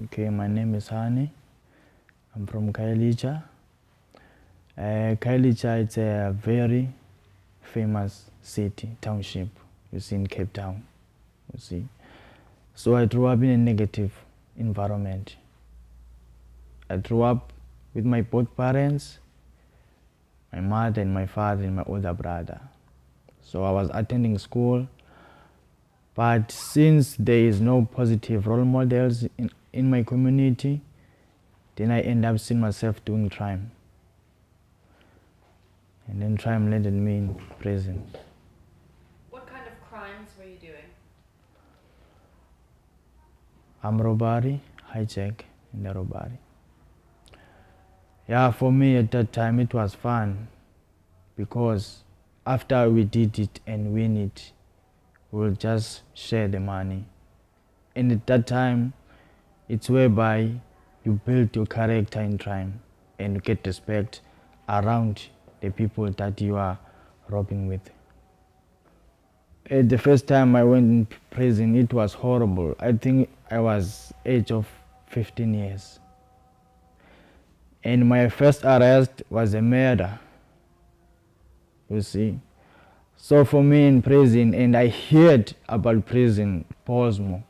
Okay, my name is Hani. I'm from Kailicha. Kailicha is a very famous city, township, you see, in Cape Town, you see. So I grew up in a negative environment. I grew up with my both parents, my mother and my father and my older brother. So I was attending school, but since there is no positive role models in my community, then I end up seeing myself doing crime. And then crime landed me in prison. What kind of crimes were you doing? Armed robbery, hijack, and the robbery. Yeah, for me at that time it was fun because after we did it and win it, we'll just share the money. And at that time, it's whereby you build your character in crime and you get respect around the people that you are robbing with. The first time I went in prison, it was horrible. I think I was age of 15 years. And my first arrest was a murder, you see. So for me in prison, and I heard about prison, Bosmo.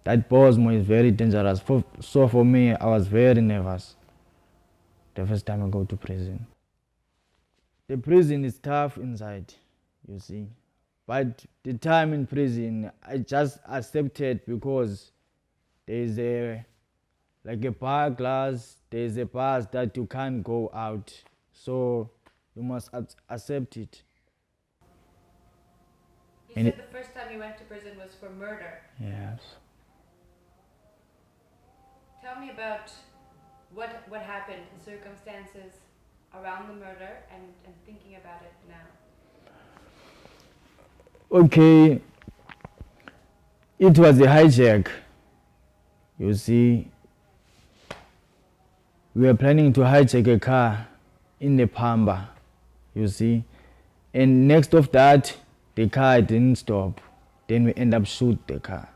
That Bosmo is very dangerous. So for me, I was very nervous the first time I go to prison. The prison is tough inside, you see. But the time in prison, I just accepted because there is like a bar glass, there is a bus that you can't go out. So you must accept it. You And said the first time you went to prison was for murder. yes. Tell me about what happened, the circumstances around the murder and thinking about it now. Okay, it was a hijack. You see, we were planning to hijack a car in the Pamba, you see. And next of that, the car didn't stop. Then we end up shoot the car,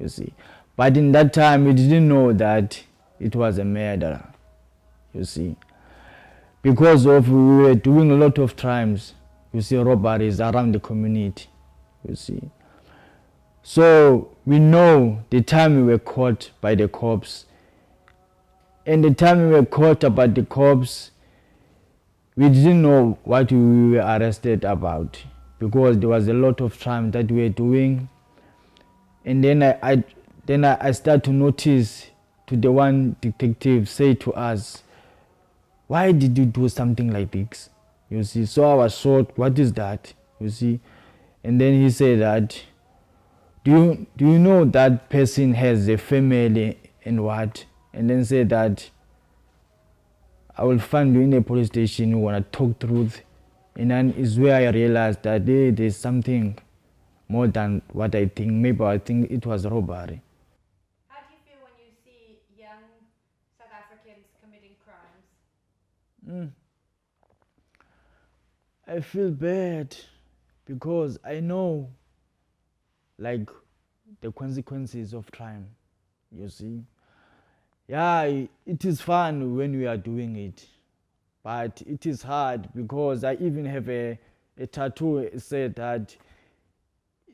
you see. But in that time, we didn't know that it was a murder, you see. Because of we were doing a lot of crimes, you see, robberies around the community, you see. So we know the time we were caught by the cops. And the time we were caught about the cops, we didn't know what we were arrested about because there was a lot of crime that we were doing. And then I start to notice to the one detective say to us, why did you do something like this? You see, so I was shocked, what is that? You see, and then he said that, do you know that person has a family and what? And then said that I will find you in a police station, you wanna talk truth. And then is where I realized that there's something more than what I think. Maybe I think it was robbery. How do you feel when you see young South Africans committing crimes? I feel bad because I know like the consequences of crime, you see. Yeah, it is fun when we are doing it, but it is hard because I even have a tattoo said that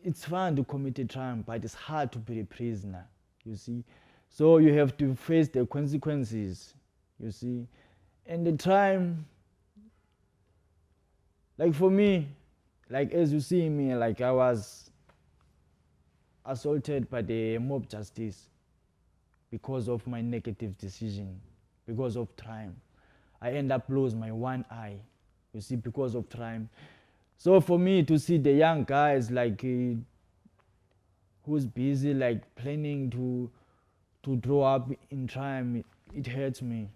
it's fun to commit a crime, but it's hard to be a prisoner, you see. So you have to face the consequences, you see. And the crime, like for me, like as you see me, like I was assaulted by the mob justice because of my negative decision, because of crime. I end up losing my one eye, you see, because of crime. So for me to see the young guys like who's busy like planning to grow up in crime, it hurts me,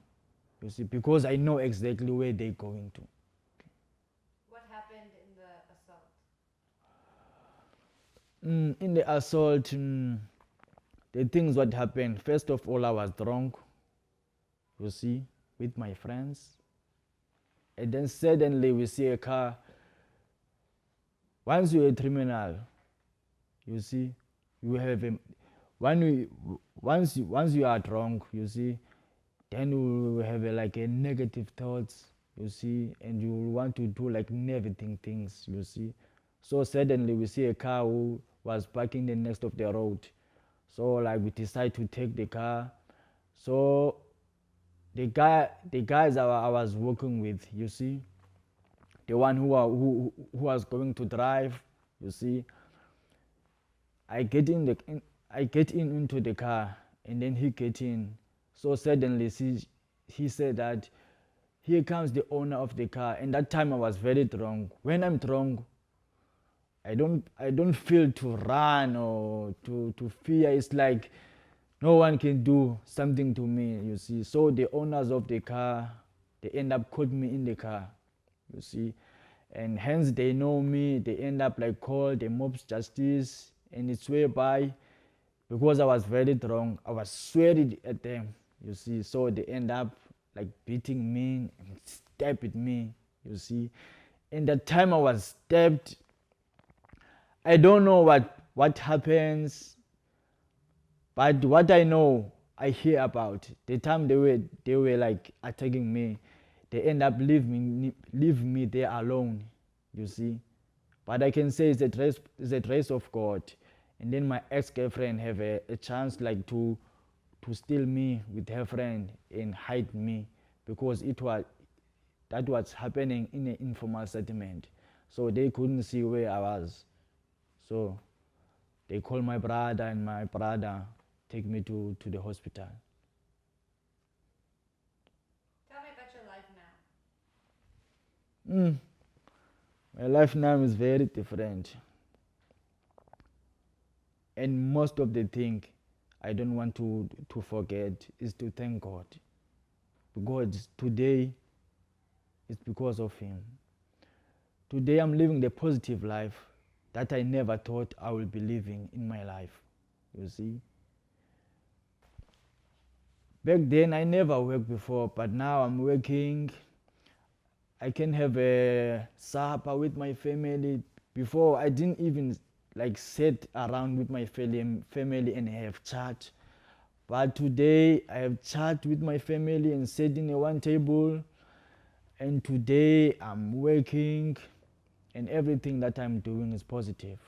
you see, because I know exactly where they're going to. What happened in the assault? In the assault, the things what happened, first of all, I was drunk, you see, with my friends. And then suddenly we see a car. Once you're a criminal, you see, you have when we once you are drunk, you see, then you will have like a negative thoughts, you see, and you will want to do like negative things, you see. So suddenly we see a car who was parking the next of the road. So like we decide to take the car. So the guys I was working with, you see, the one who was going to drive, you see, I get in I get in into the car, and then he get in. So suddenly he said that here comes the owner of the car, and that time I was very drunk. When I'm drunk, I don't feel to run or to fear. It's like no one can do something to me, you see. So the owners of the car, they end up caught me in the car, you see, and hence they know me. They end up like call the mob's justice, and it's whereby because I was very drunk, I was swearing at them, you see. So they end up like beating me and stabbing me, you see. In the time I was stabbed, I don't know what happens, but what I know, I hear about the time they were like attacking me, they end up leave me there alone, you see. But I can say it's a grace of God. And then my ex-girlfriend have a chance like to steal me with her friend and hide me, because it was that was happening in an informal settlement. So they couldn't see where I was. So they called my brother, and my brother take me to the hospital. Tell me about your life now. My life now is very different. And most of the thing I don't want to forget is to thank God. Because today is because of Him. Today I'm living the positive life that I never thought I would be living in my life. You see? Back then I never worked before, but now I'm working. I can have a supper with my family. Before I didn't even like sit around with my family and have chat. But today I have chat with my family and sit in a one table. And today I'm working, and everything that I'm doing is positive.